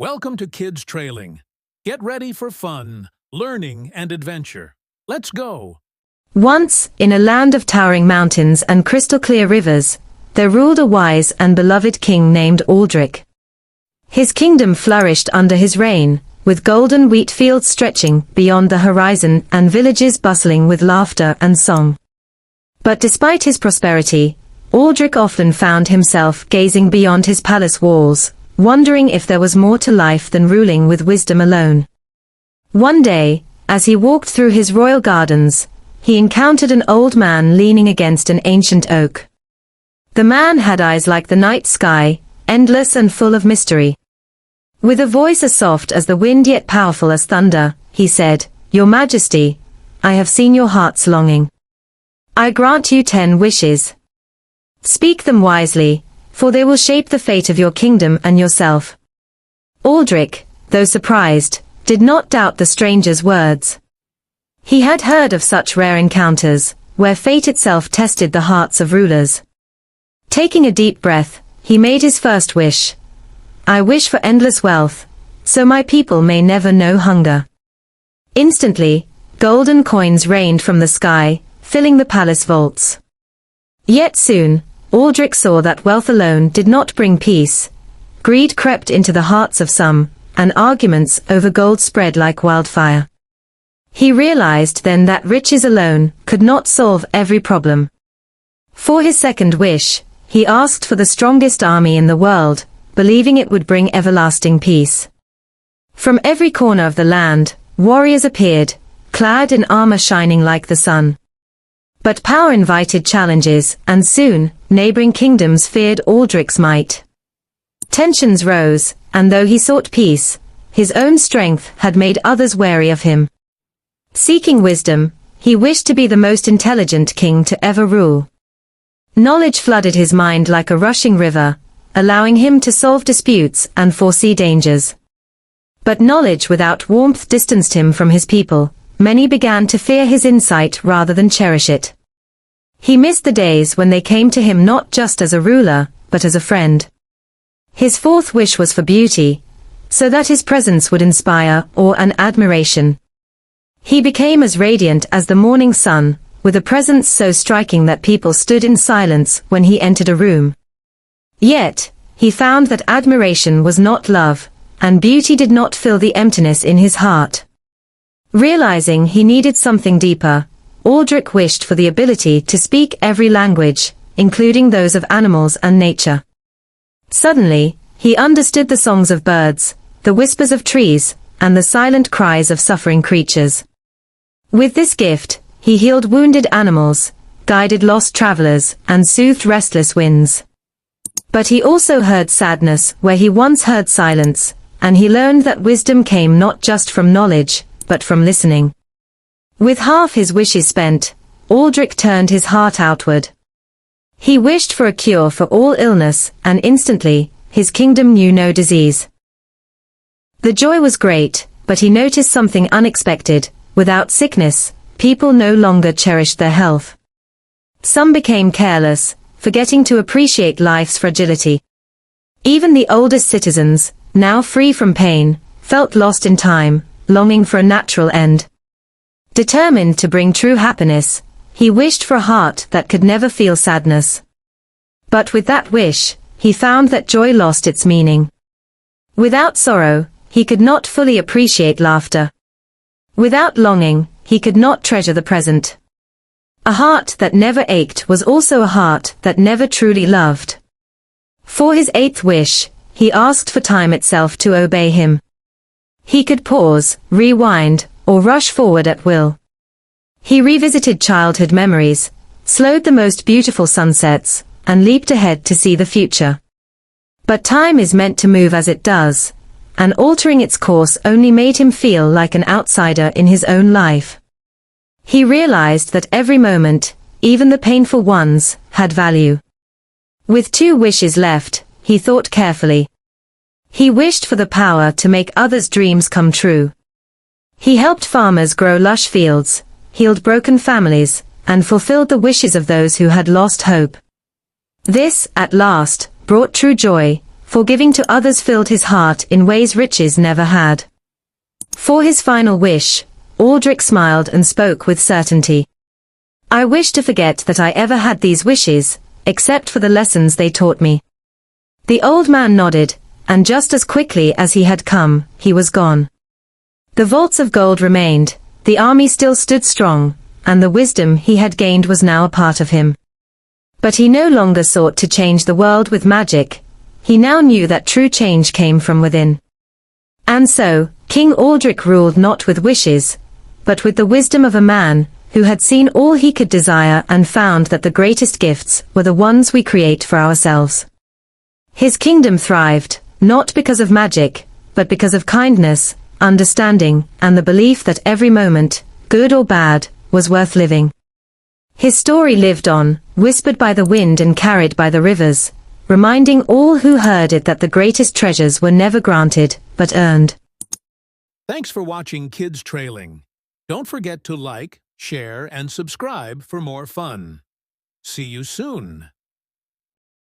Welcome to Kids Trailing. Get ready for fun, learning, and adventure. Let's go! Once, in a land of towering mountains and crystal-clear rivers, there ruled a wise and beloved king named Aldric. His kingdom flourished under his reign, with golden wheat fields stretching beyond the horizon and villages bustling with laughter and song. But despite his prosperity, Aldric often found himself gazing beyond his palace walls, wondering if there was more to life than ruling with wisdom alone. One day, as he walked through his royal gardens, he encountered an old man leaning against an ancient oak. The man had eyes like the night sky, endless and full of mystery. With a voice as soft as the wind yet powerful as thunder, he said, "Your Majesty, I have seen your heart's longing. I grant you 10 wishes. Speak them wisely, for they will shape the fate of your kingdom and yourself." Aldric, though surprised, did not doubt the stranger's words. He had heard of such rare encounters, where fate itself tested the hearts of rulers. Taking a deep breath, he made his first wish. "I wish for endless wealth, so my people may never know hunger." Instantly, golden coins rained from the sky, filling the palace vaults. Yet soon, Aldric saw that wealth alone did not bring peace. Greed crept into the hearts of some, and arguments over gold spread like wildfire. He realized then that riches alone could not solve every problem. For his second wish, he asked for the strongest army in the world, believing it would bring everlasting peace. From every corner of the land, warriors appeared, clad in armor shining like the sun. But power invited challenges, and soon, neighboring kingdoms feared Aldric's might. Tensions rose, and though he sought peace, his own strength had made others wary of him. Seeking wisdom, he wished to be the most intelligent king to ever rule. Knowledge flooded his mind like a rushing river, allowing him to solve disputes and foresee dangers. But knowledge without warmth distanced him from his people. Many began to fear his insight rather than cherish it. He missed the days when they came to him not just as a ruler, but as a friend. His fourth wish was for beauty, so that his presence would inspire awe and admiration. He became as radiant as the morning sun, with a presence so striking that people stood in silence when he entered a room. Yet, he found that admiration was not love, and beauty did not fill the emptiness in his heart. Realizing he needed something deeper, Aldric wished for the ability to speak every language, including those of animals and nature. Suddenly, he understood the songs of birds, the whispers of trees, and the silent cries of suffering creatures. With this gift, he healed wounded animals, guided lost travelers, and soothed restless winds. But he also heard sadness where he once heard silence, and he learned that wisdom came not just from knowledge, but from listening. With half his wishes spent, Aldric turned his heart outward. He wished for a cure for all illness, and instantly, his kingdom knew no disease. The joy was great, but he noticed something unexpected. Without sickness, people no longer cherished their health. Some became careless, forgetting to appreciate life's fragility. Even the oldest citizens, now free from pain, felt lost in time, longing for a natural end. Determined to bring true happiness, he wished for a heart that could never feel sadness. But with that wish, he found that joy lost its meaning. Without sorrow, he could not fully appreciate laughter. Without longing, he could not treasure the present. A heart that never ached was also a heart that never truly loved. For his 8th wish, he asked for time itself to obey him. He could pause, rewind, or rush forward at will. He revisited childhood memories, slowed the most beautiful sunsets, and leaped ahead to see the future. But time is meant to move as it does, and altering its course only made him feel like an outsider in his own life. He realized that every moment, even the painful ones, had value. With 2 wishes left, he thought carefully. He wished for the power to make others' dreams come true. He helped farmers grow lush fields, healed broken families, and fulfilled the wishes of those who had lost hope. This, at last, brought true joy, for giving to others filled his heart in ways riches never had. For his final wish, Aldric smiled and spoke with certainty. I wish to forget that I ever had these wishes, except for the lessons they taught me. The old man nodded, and just as quickly as he had come, he was gone. The vaults of gold remained, the army still stood strong, and the wisdom he had gained was now a part of him. But he no longer sought to change the world with magic. He now knew that true change came from within. And so, King Aldric ruled not with wishes, but with the wisdom of a man who had seen all he could desire and found that the greatest gifts were the ones we create for ourselves. His kingdom thrived, not because of magic, but because of kindness, understanding, and the belief that every moment, good or bad, was worth living. His story lived on, whispered by the wind and carried by the rivers, reminding all who heard it that the greatest treasures were never granted, but earned. Thanks for watching Kids Trailing. Don't forget to like, share, and subscribe for more fun. See you soon.